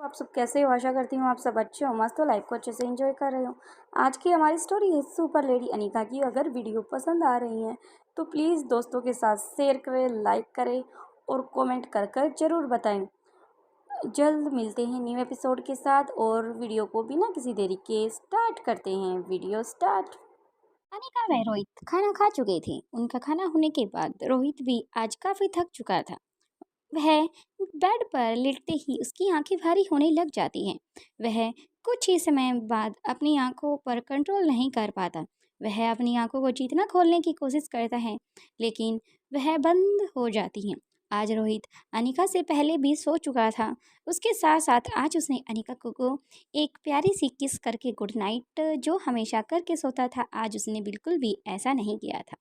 आप सब कैसे हो? आशा करती हूँ आप सब अच्छे हो, मस्त हो, लाइफ को अच्छे से एंजॉय कर रहे हो। आज की हमारी स्टोरी है सुपर लेडी अनीका की। अगर वीडियो पसंद आ रही है तो प्लीज़ दोस्तों के साथ शेयर करें, लाइक करें और कमेंट कर कर ज़रूर बताएं। जल्द मिलते हैं न्यू एपिसोड के साथ और वीडियो को बिना किसी देरी के स्टार्ट करते हैं। Video start. अनीका व रोहित खाना खा चुके थे। उनका खाना होने के बाद रोहित भी आज काफ़ी थक चुका था। वह बेड पर लेटते ही उसकी आंखें भारी होने लग जाती हैं। वह कुछ ही समय बाद अपनी आंखों पर कंट्रोल नहीं कर पाता। वह अपनी आंखों को जितना खोलने की कोशिश करता है लेकिन वह बंद हो जाती हैं। आज रोहित अनिका से पहले भी सो चुका था। उसके साथ साथ आज उसने अनिका को एक प्यारी सी किस करके गुड नाइट जो हमेशा करके सोता था, आज उसने बिल्कुल भी ऐसा नहीं किया था।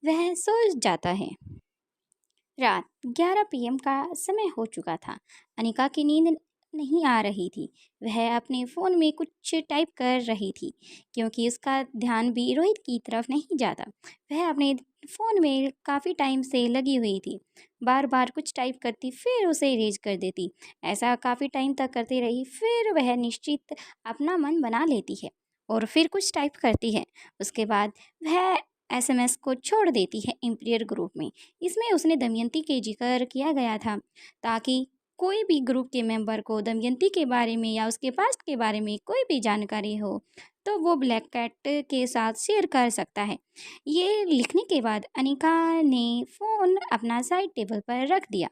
वह सो जाता है। रात 11 पीएम का समय हो चुका था। अनिका की नींद नहीं आ रही थी। वह अपने फ़ोन में कुछ टाइप कर रही थी क्योंकि उसका ध्यान भी रोहित की तरफ नहीं जाता। वह अपने फ़ोन में काफ़ी टाइम से लगी हुई थी। बार बार कुछ टाइप करती फिर उसे इरेज कर देती। ऐसा काफ़ी टाइम तक करती रही। फिर वह निश्चित अपना मन बना लेती है और फिर कुछ टाइप करती है। उसके बाद वह एसएमएस को छोड़ देती है एम्पीरियर ग्रुप में। इसमें उसने दमयंती के जिक्र किया गया था ताकि कोई भी ग्रुप के मेंबर को दमयंती के बारे में या उसके पास्ट के बारे में कोई भी जानकारी हो तो वो ब्लैक कैट के साथ शेयर कर सकता है। ये लिखने के बाद अनिका ने फ़ोन अपना साइड टेबल पर रख दिया।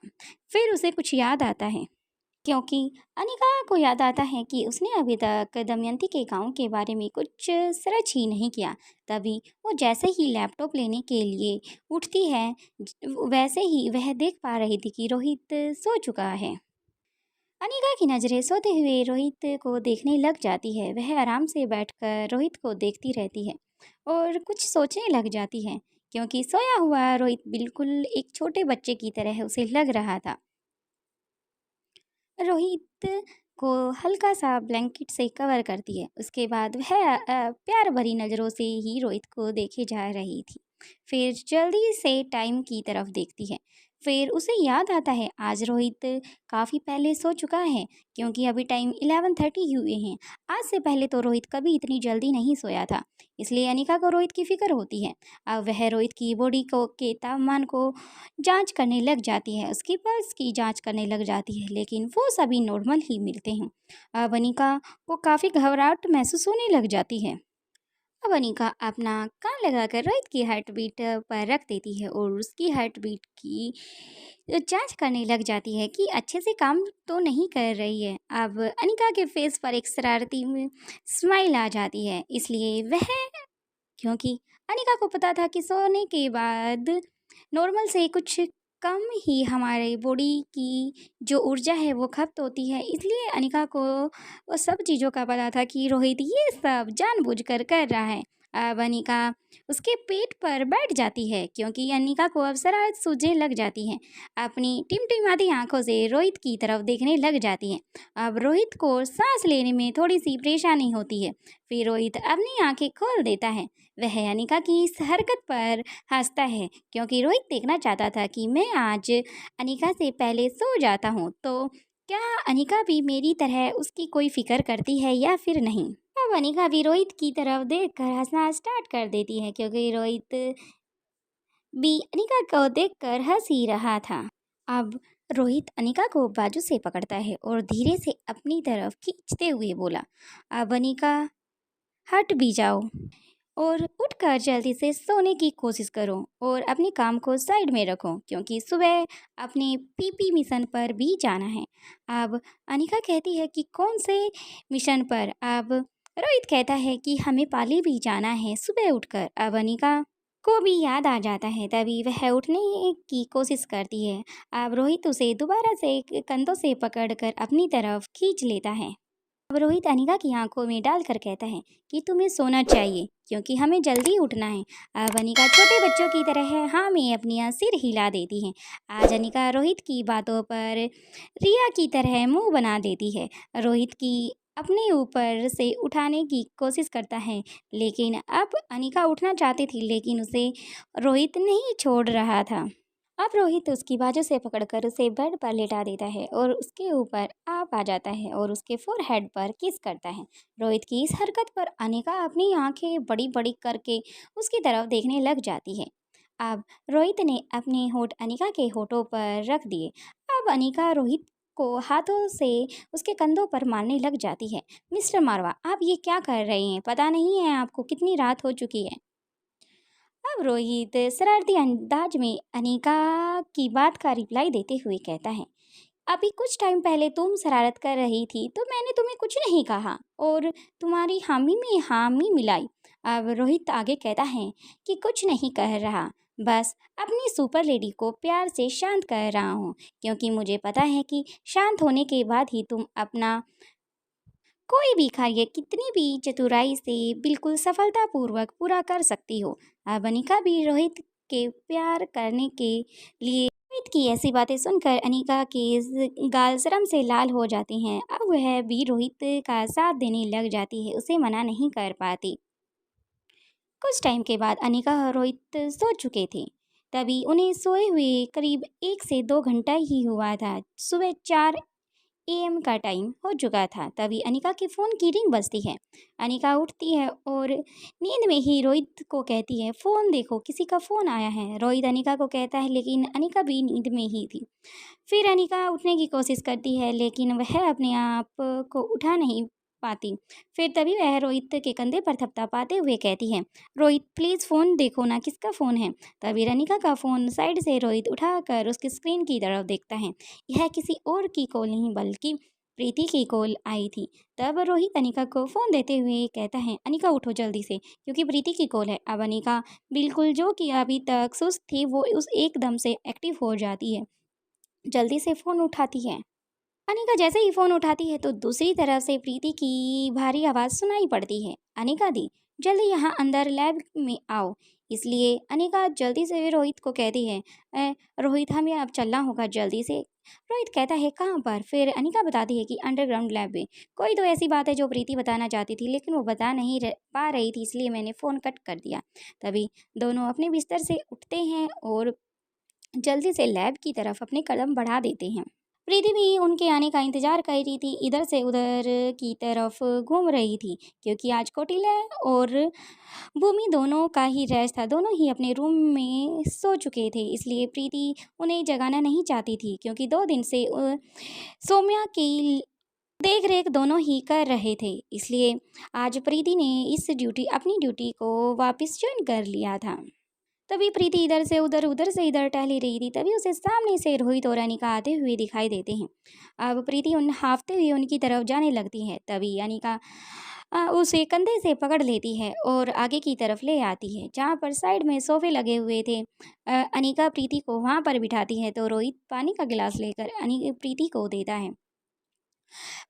फिर उसे कुछ याद आता है क्योंकि अनिका को याद आता है कि उसने अभी तक दमयंती के गांव के बारे में कुछ सर्च ही नहीं किया। तभी वो जैसे ही लैपटॉप लेने के लिए उठती है वैसे ही वह देख पा रही थी कि रोहित सो चुका है। अनिका की नज़रें सोते हुए रोहित को देखने लग जाती है। वह आराम से बैठकर रोहित को देखती रहती है और कुछ सोचने लग जाती है क्योंकि सोया हुआ रोहित बिल्कुल एक छोटे बच्चे की तरह उसे लग रहा था। रोहित को हल्का सा ब्लैंकेट से कवर करती है। उसके बाद वह प्यार भरी नज़रों से ही रोहित को देखे जा रही थी। फिर जल्दी से टाइम की तरफ देखती है। फिर उसे याद आता है आज रोहित काफ़ी पहले सो चुका है क्योंकि अभी टाइम 11:30 हुए हैं। आज से पहले तो रोहित कभी इतनी जल्दी नहीं सोया था। इसलिए अनिका को रोहित की फ़िक्र होती है। अब वह रोहित की बॉडी को के तापमान को जांच करने लग जाती है। उसकी पल्स की जांच करने लग जाती है लेकिन वो सभी नॉर्मल ही मिलते हैं। अब अनिका को काफ़ी घबराहट महसूस होने लग जाती है। अब अनिका अपना कान लगाकर रोहित की हार्ट बीट पर रख देती है और उसकी हार्ट बीट की जांच करने लग जाती है कि अच्छे से काम तो नहीं कर रही है। अब अनिका के फेस पर एक शरारती स्माइल आ जाती है। इसलिए वह क्योंकि अनिका को पता था कि सोने के बाद नॉर्मल से कुछ कम ही हमारे बॉडी की जो ऊर्जा है वो खपत होती है। इसलिए अनिका को वो सब चीज़ों का पता था कि रोहित ये सब जानबूझकर कर रहा है। अब अनिका उसके पेट पर बैठ जाती है क्योंकि अनिका को अब शरारत सूझने लग जाती है। अपनी टिमटिमाती आंखों से रोहित की तरफ देखने लग जाती है। अब रोहित को सांस लेने में थोड़ी सी परेशानी होती है। फिर रोहित अपनी आंखें खोल देता है। वह अनिका की इस हरकत पर हंसता है क्योंकि रोहित देखना चाहता था कि मैं आज अनिका से पहले सो जाता हूँ तो क्या अनिका भी मेरी तरह उसकी कोई फिक्र करती है या फिर नहीं। अब अनिका भी रोहित की तरफ देखकर हंसना स्टार्ट कर देती है क्योंकि रोहित भी अनिका को देखकर हंस ही रहा था। अब रोहित अनिका को बाजू से पकड़ता है और धीरे से अपनी तरफ खींचते हुए बोला, अब अनिका हट भी जाओ और उठकर जल्दी से सोने की कोशिश करो और अपने काम को साइड में रखो क्योंकि सुबह अपने पीपी मिशन पर भी जाना है। अब अनिका कहती है कि कौन से मिशन पर। अब रोहित कहता है कि हमें पाली भी जाना है सुबह उठकर। अब अनिका को भी याद आ जाता है। तभी वह उठने की कोशिश करती है। अब रोहित उसे दोबारा से कंधों से पकड़कर अपनी तरफ खींच लेता है। अब रोहित अनिका की आंखों में डालकर कहता है कि तुम्हें सोना चाहिए क्योंकि हमें जल्दी उठना है। अब अनिका छोटे बच्चों की तरह है हाँ में अपनी सिर हिला देती है। आज अनिका रोहित की बातों पर रिया की तरह मुंह बना देती है। रोहित की अपने ऊपर से उठाने की कोशिश करता है लेकिन अब अनिका उठना चाहती थी लेकिन उसे रोहित नहीं छोड़ रहा था। अब रोहित उसकी बाजू से पकड़कर उसे बेड पर लेटा देता है और उसके ऊपर आप आ जाता है और उसके फोरहेड पर किस करता है। रोहित की इस हरकत पर अनिका अपनी आंखें बड़ी बड़ी करके उसकी तरफ देखने लग जाती है। अब रोहित ने अपने होठ अनिका के होठों पर रख दिए। अब अनिका रोहित को हाथों से उसके कंधों पर मारने लग जाती है। मिस्टर मारवा, आप ये क्या कर रहे हैं? पता नहीं है आपको कितनी रात हो चुकी है? अब रोहित शरारती अंदाज में अनीका की बात का रिप्लाई देते हुए कहता है, अभी कुछ टाइम पहले तुम शरारत कर रही थी तो मैंने तुम्हें कुछ नहीं कहा और तुम्हारी हामी में हामी मिलाई। अब रोहित आगे कहता है कि कुछ नहीं कह रहा, बस अपनी सुपर लेडी को प्यार से शांत कर रहा हूँ, क्योंकि मुझे पता है कि शांत होने के बाद ही तुम अपना कोई भी कार्य कितनी भी चतुराई से बिल्कुल सफलतापूर्वक पूरा कर सकती हो। अनिका भी रोहित के प्यार करने के लिए रोहित की ऐसी बातें सुनकर अनिका के गाल शर्म से लाल हो जाती हैं। अब वह भी रोहित का साथ देने लग जाती है, उसे मना नहीं कर पाती। कुछ टाइम के बाद अनिका और रोहित सो चुके थे। तभी उन्हें सोए हुए करीब 1 से 2 घंटा ही हुआ था। सुबह 4 AM का टाइम हो चुका था। तभी अनिका के फ़ोन की रिंग बजती है। अनिका उठती है और नींद में ही रोहित को कहती है, फ़ोन देखो किसी का फ़ोन आया है। रोहित अनिका को कहता है, लेकिन अनिका भी नींद में ही थी। फिर अनिका उठने की कोशिश करती है, लेकिन वह अपने आप को उठा नहीं पाती। फिर तभी वह रोहित के कंधे पर थपथपाते हुए कहती है, रोहित प्लीज़ फ़ोन देखो ना, किसका फ़ोन है। तभी अनिका का फ़ोन साइड से रोहित उठाकर उसकी स्क्रीन की तरफ देखता है। यह किसी और की कॉल नहीं बल्कि प्रीति की कॉल आई थी। तब रोहित अनिका को फ़ोन देते हुए कहता है, अनिका उठो जल्दी से, क्योंकि प्रीति की कॉल है। अब अनिका बिल्कुल जो कि अभी तक सुस्त थी वो उस एकदम से एक्टिव हो जाती है, जल्दी से फ़ोन उठाती है। अनिका जैसे ही फ़ोन उठाती है तो दूसरी तरफ से प्रीति की भारी आवाज़ सुनाई पड़ती है, अनिका दी, जल्दी यहाँ अंदर लैब में आओ। इसलिए अनिका जल्दी से रोहित को कहती है, रोहित हमें अब चलना होगा जल्दी से। रोहित कहता है, कहाँ पर? फिर अनिका बताती है कि अंडरग्राउंड लैब में। कोई तो ऐसी बात है जो प्रीति बताना चाहती थी, लेकिन वो बता नहीं पा रही थी, इसलिए मैंने फ़ोन कट कर दिया। तभी दोनों अपने बिस्तर से उठते हैं और जल्दी से लैब की तरफ अपने कदम बढ़ा देते हैं। प्रीति भी उनके आने का इंतजार कर रही थी, इधर से उधर की तरफ घूम रही थी, क्योंकि आज कौटिल्य और भूमि दोनों का ही रेस्ट था। दोनों ही अपने रूम में सो चुके थे, इसलिए प्रीति उन्हें जगाना नहीं चाहती थी, क्योंकि 2 दिन से सौम्या की देख रेख दोनों ही कर रहे थे। इसलिए आज प्रीति ने अपनी ड्यूटी को वापस ज्वाइन कर लिया था। तभी प्रीति इधर से उधर उधर से इधर टहली रही थी। तभी उसे सामने से रोहित और अनिका आते हुए दिखाई देते हैं। अब प्रीति उन हाफते हुए उनकी तरफ जाने लगती है। तभी अनिका उसे कंधे से पकड़ लेती है और आगे की तरफ ले आती है, जहाँ पर साइड में सोफे लगे हुए थे। अनिका प्रीति को वहाँ पर बिठाती है तो रोहित पानी का गिलास लेकर प्रीति को देता है।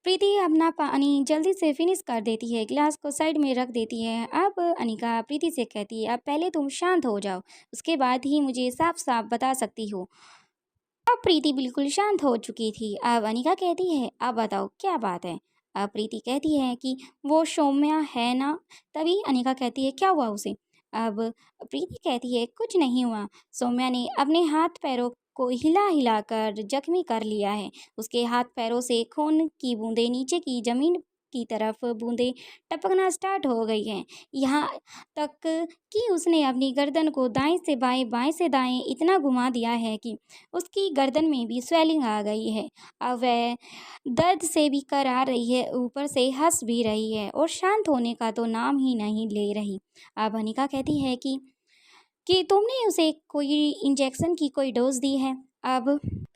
प्रीति अपना पानी जल्दी से फिनिश कर देती है, गिलास को साइड में रख देती है। अब अनिका प्रीति से कहती है, अब पहले तुम शांत हो जाओ, उसके बाद ही मुझे साफ साफ बता सकती हो। अब प्रीति बिल्कुल शांत हो चुकी थी। अब अनिका कहती है, अब बताओ क्या बात है। अब प्रीति कहती है कि वो सौम्या है ना। तभी अनिका कहती है, क्या हुआ उसे? अब प्रीति कहती है, कुछ नहीं हुआ, सौम्या ने अपने हाथ पैरों को हिला हिला कर जख्मी कर लिया है। उसके हाथ पैरों से खून की बूंदें नीचे की जमीन की तरफ बूंदें टपकना स्टार्ट हो गई हैं, यहाँ तक कि उसने अपनी गर्दन को दाएं से बाएं बाएं से दाएं इतना घुमा दिया है कि उसकी गर्दन में भी स्वेलिंग आ गई है। अब वह दर्द से भी कराह रही है, ऊपर से हंस भी रही है और शांत होने का तो नाम ही नहीं ले रही। अब अनिका कहती है कि तुमने उसे कोई इंजेक्शन की कोई डोज दी है। अब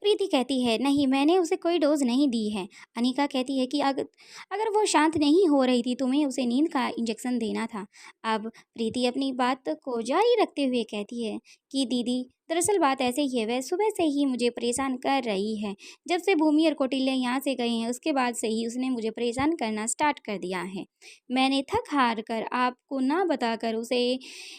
प्रीति कहती है, नहीं मैंने उसे कोई डोज नहीं दी है। अनिका कहती है कि अगर अगर वो शांत नहीं हो रही थी तुम्हें उसे नींद का इंजेक्शन देना था। अब प्रीति अपनी बात को जारी रखते हुए कहती है कि दीदी दरअसल बात ऐसे ही है, वह सुबह से ही मुझे परेशान कर रही है। जब से भूमि और कौटिल्य यहाँ से गए हैं उसके बाद से ही उसने मुझे परेशान करना स्टार्ट कर दिया है। मैंने थक हार कर आपको ना बताकर उसे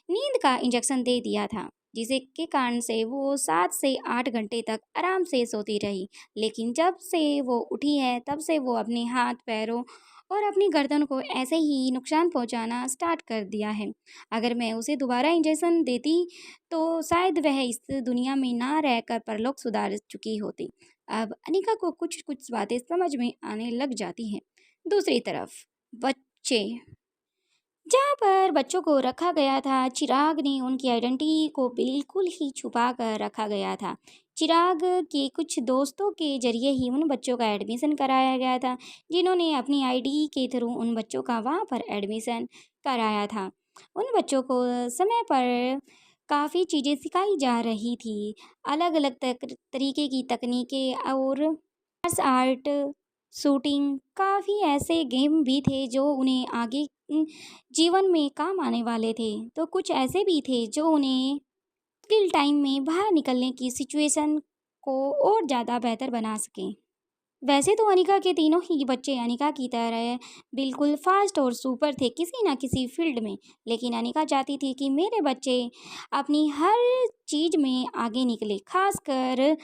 नींद का इंजेक्शन दे दिया था। जिसे के कारण से वो 7 से 8 घंटे तक आराम से सोती रही। लेकिन जब से वो उठी है तब से वो अपने हाथ पैरों और अपनी गर्दन को ऐसे ही नुकसान पहुंचाना स्टार्ट कर दिया है। अगर मैं उसे दोबारा इंजेक्शन देती तो शायद वह इस दुनिया में ना रहकर परलोक सुधार चुकी होती। अब अनिका को कुछ कुछ बातें समझ में आने लग जाती हैं। दूसरी तरफ बच्चे, जहाँ पर बच्चों को रखा गया था, चिराग ने उनकी आइडेंटिटी को बिल्कुल ही छुपा कर रखा गया था। चिराग के कुछ दोस्तों के जरिए ही उन बच्चों का एडमिशन कराया गया था, जिन्होंने अपनी आईडी के थ्रू उन बच्चों का वहाँ पर एडमिशन कराया था। उन बच्चों को समय पर काफ़ी चीज़ें सिखाई जा रही थी, अलग अलग तरीके की तकनीकें और मार्शल आर्ट, शूटिंग, काफ़ी ऐसे गेम भी थे जो उन्हें आगे जीवन में काम आने वाले थे। तो कुछ ऐसे भी थे जो उन्हें मुश्किल टाइम में बाहर निकलने की सिचुएशन को और ज़्यादा बेहतर बना सकें। वैसे तो अनिका के तीनों ही बच्चे अनिका की तरह बिल्कुल फास्ट और सुपर थे किसी ना किसी फील्ड में, लेकिन अनिका चाहती थी कि मेरे बच्चे अपनी हर चीज़ में आगे निकले, खासकर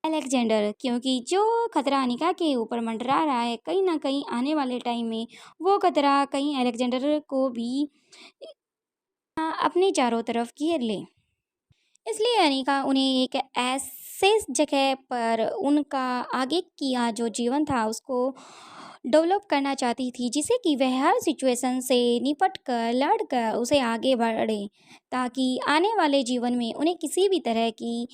अलेक्जेंडर, क्योंकि जो खतरा अनिका के ऊपर मंडरा रहा है कहीं ना कहीं आने वाले टाइम में वो खतरा कहीं अलेक्जेंडर को भी अपने चारों तरफ घेर ले। इसलिए अनिका उन्हें एक ऐसे जगह पर उनका आगे किया जो जीवन था उसको डेवलप करना चाहती थी, जिसे कि वह हर सिचुएशन से निपट कर लड़ कर उसे आगे बढ़े, ताकि आने वाले जीवन में उन्हें किसी भी तरह की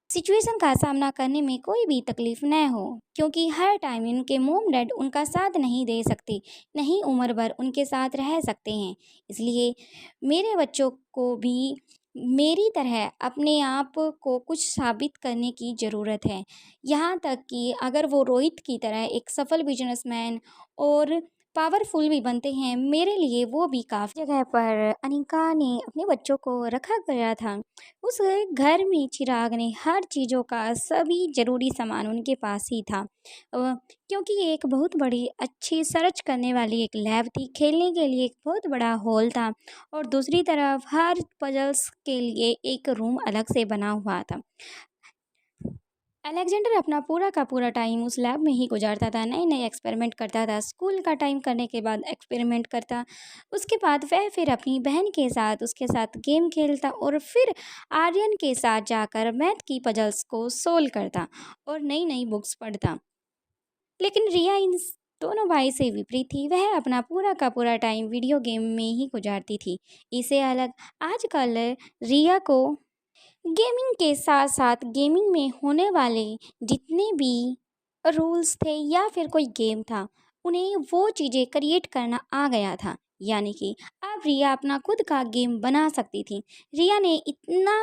सिचुएशन का सामना करने में कोई भी तकलीफ न हो, क्योंकि हर टाइम उनके मोम डैड उनका साथ नहीं दे सकते, नहीं उम्र भर उनके साथ रह सकते हैं। इसलिए मेरे बच्चों को भी मेरी तरह अपने आप को कुछ साबित करने की ज़रूरत है। यहाँ तक कि अगर वो रोहित की तरह एक सफल बिजनेसमैन और पावरफुल भी बनते हैं, मेरे लिए वो भी काफ़ी। जगह पर अनिका ने अपने बच्चों को रखा गया था, उस घर में चिराग ने हर चीज़ों का सभी ज़रूरी सामान उनके पास ही था। क्योंकि एक बहुत बड़ी अच्छी सर्च करने वाली एक लैब थी, खेलने के लिए एक बहुत बड़ा हॉल था और दूसरी तरफ हर पजल्स के लिए एक रूम अलग से बना हुआ था। अलेक्जेंडर अपना पूरा का पूरा टाइम उस लैब में ही गुजारता था, नए नए एक्सपेरिमेंट करता था, स्कूल का टाइम करने के बाद एक्सपेरिमेंट करता, उसके बाद वह फिर अपनी बहन के साथ उसके साथ गेम खेलता और फिर आर्यन के साथ जाकर मैथ की पजल्स को सोल्व करता और नई नई बुक्स पढ़ता। लेकिन रिया इन दोनों भाई से विपरीत थी, वह अपना पूरा का पूरा टाइम वीडियो गेम में ही गुजारती थी। इसे अलग आजकल रिया को गेमिंग के साथ साथ गेमिंग में होने वाले जितने भी रूल्स थे या फिर कोई गेम था, उन्हें वो चीज़ें क्रिएट करना आ गया था। यानी कि अब रिया अपना खुद का गेम बना सकती थी। रिया ने इतना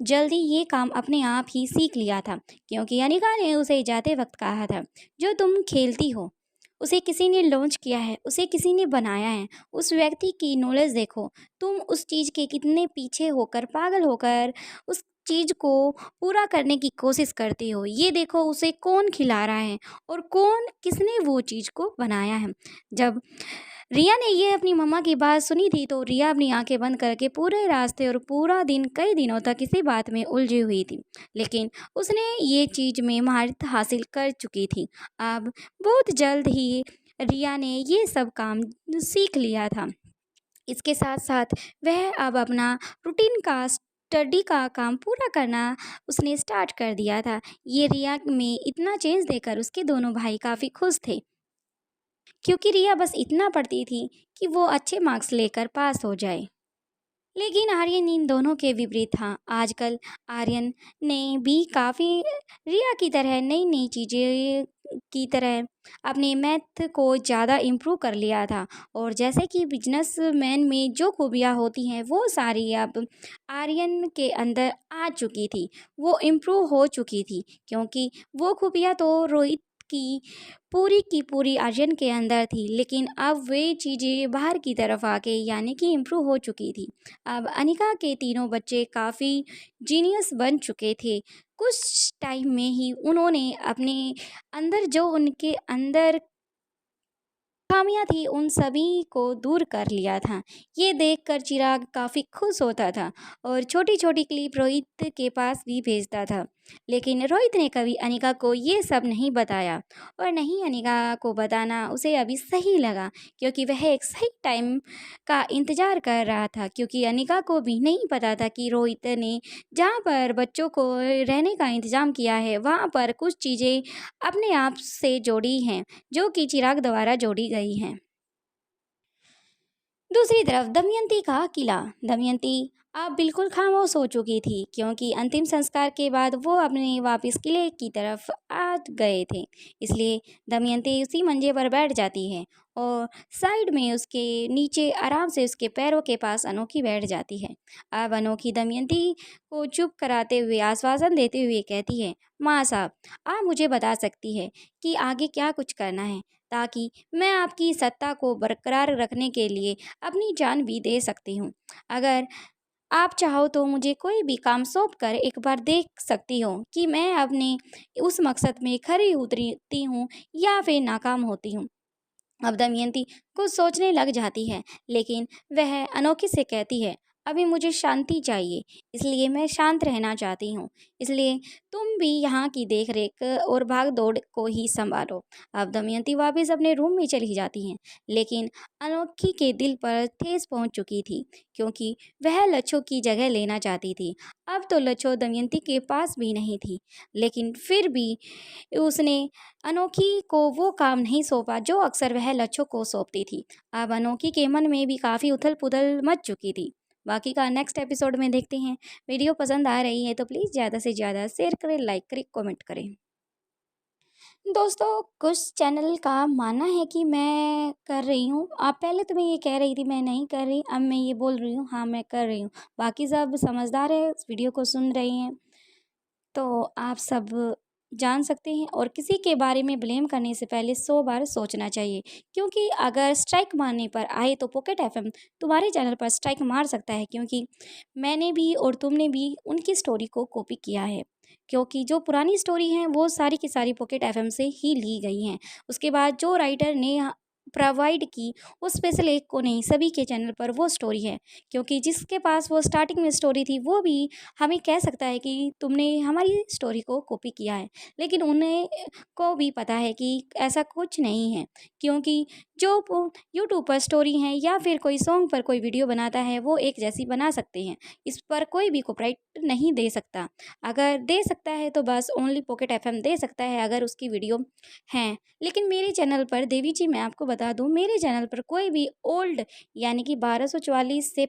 जल्दी ये काम अपने आप ही सीख लिया था, क्योंकि अनिका ने उसे जाते वक्त कहा था, जो तुम खेलती हो उसे किसी ने लॉन्च किया है, उसे किसी ने बनाया है, उस व्यक्ति की नॉलेज देखो, तुम उस चीज़ के कितने पीछे होकर पागल होकर उस चीज़ को पूरा करने की कोशिश करती हो, ये देखो उसे कौन खिला रहा है और कौन किसने वो चीज़ को बनाया है। जब रिया ने ये अपनी मम्मा की बात सुनी थी तो रिया अपनी आंखें बंद करके पूरे रास्ते और पूरा दिन कई दिनों तक इसी बात में उलझी हुई थी, लेकिन उसने ये चीज़ में महारत हासिल कर चुकी थी। अब बहुत जल्द ही रिया ने ये सब काम सीख लिया था। इसके साथ साथ वह अब अपना रूटीन का स्टडी का काम पूरा करना उसने स्टार्ट कर दिया था। ये रिया में इतना चेंज देखकर उसके दोनों भाई काफ़ी खुश थे, क्योंकि रिया बस इतना पढ़ती थी कि वो अच्छे मार्क्स लेकर पास हो जाए। लेकिन आर्यन इन दोनों के विपरीत था। आजकल आर्यन ने भी काफ़ी रिया की तरह नई नई चीज़ें की तरह अपने मैथ को ज़्यादा इम्प्रूव कर लिया था, और जैसे कि बिजनेसमैन में जो खूबियाँ होती हैं वो सारी अब आर्यन के अंदर आ चुकी थी, वो इम्प्रूव हो चुकी थी, क्योंकि वो खूबियाँ तो रोहित की पूरी आर्यन के अंदर थी, लेकिन अब वे चीज़ें बाहर की तरफ आके यानी कि इम्प्रूव हो चुकी थी। अब अनिका के तीनों बच्चे काफ़ी जीनियस बन चुके थे। कुछ टाइम में ही उन्होंने अपने अंदर जो उनके अंदर खामियां थी उन सभी को दूर कर लिया था। ये देखकर चिराग काफ़ी खुश होता था और छोटी छोटी क्लिप रोहित के पास भी भेजता था। लेकिन रोहित ने कभी अनिका को ये सब नहीं बताया और नहीं अनिका को बताना उसे अभी सही लगा, क्योंकि वह एक सही टाइम का इंतज़ार कर रहा था। क्योंकि अनिका को भी नहीं पता था कि रोहित ने जहाँ पर बच्चों को रहने का इंतज़ाम किया है वहाँ पर कुछ चीज़ें अपने आप से जोड़ी हैं, जो कि चिराग द्वारा जोड़ी गई हैं। दूसरी तरफ दमयंती का किला। दमयंती अब बिल्कुल खामोश हो चुकी थी, क्योंकि अंतिम संस्कार के बाद वो अपने वापस किले की तरफ आ गए थे। इसलिए दमयंती उसी मंजे पर बैठ जाती है और साइड में उसके नीचे आराम से उसके पैरों के पास अनोखी बैठ जाती है। अब अनोखी दमयंती को चुप कराते हुए आश्वासन देते हुए कहती है, माँ साहब, आप मुझे बता सकती है कि आगे क्या कुछ करना है, ताकि मैं आपकी सत्ता को बरकरार रखने के लिए अपनी जान भी दे सकती हूँ। अगर आप चाहो तो मुझे कोई भी काम सौंप कर एक बार देख सकती हो कि मैं अपने उस मकसद में खरी उतरती हूँ या फिर नाकाम होती हूँ। अब दमयंती कुछ सोचने लग जाती है, लेकिन वह अनोखी से कहती है, अभी मुझे शांति चाहिए, इसलिए मैं शांत रहना चाहती हूँ। इसलिए तुम भी यहाँ की देख रेख और भाग दौड़ को ही संभालो। अब दमयंती वापस अपने रूम में चली जाती हैं, लेकिन अनोखी के दिल पर ठेस पहुँच चुकी थी, क्योंकि वह लच्छो की जगह लेना चाहती थी। अब तो लच्छो दमयंती के पास भी नहीं थी, लेकिन फिर भी उसने अनोखी को वो काम नहीं सौंपा जो अक्सर वह लच्छो को सौंपती थी। अब अनोखी के मन में भी काफ़ी उथल-पुथल मच चुकी थी। बाकी का नेक्स्ट एपिसोड में देखते हैं। वीडियो पसंद आ रही है तो प्लीज़ ज़्यादा से ज़्यादा शेयर करें, लाइक करें, कमेंट करें। दोस्तों, कुछ चैनल का मानना है कि मैं कर रही हूँ। आप पहले तो मैं ये कह रही थी मैं नहीं कर रही, अब मैं ये बोल रही हूँ हाँ मैं कर रही हूँ। बाकी सब समझदार है, इस वीडियो को सुन रही हैं। तो आप सब जान सकते हैं, और किसी के बारे में ब्लेम करने से पहले 100 बार सोचना चाहिए, क्योंकि अगर स्ट्राइक मारने पर आए तो पॉकेट एफएम तुम्हारे चैनल पर स्ट्राइक मार सकता है, क्योंकि मैंने भी और तुमने भी उनकी स्टोरी को कॉपी किया है। क्योंकि जो पुरानी स्टोरी हैं वो सारी की सारी पॉकेट एफएम से ही ली गई हैं। उसके बाद जो राइटर ने प्रोवाइड की वो स्पेशल एक को नहीं, सभी के चैनल पर वो स्टोरी है। क्योंकि जिसके पास वो स्टार्टिंग में स्टोरी थी वो भी हमें कह सकता है कि तुमने हमारी स्टोरी को कॉपी किया है, लेकिन उन्हें को भी पता है कि ऐसा कुछ नहीं है। क्योंकि जो यूट्यूब पर स्टोरी हैं या फिर कोई सॉन्ग पर कोई वीडियो बनाता है वो एक जैसी बना सकते हैं, इस पर कोई भी कॉपीराइट नहीं दे सकता। अगर दे सकता है तो बस ओनली पॉकेट एफएम दे सकता है, अगर उसकी वीडियो हैं। लेकिन मेरे चैनल पर देवी जी, मैं आपको बता दूं, मेरे चैनल पर कोई भी ओल्ड यानी कि 1244 से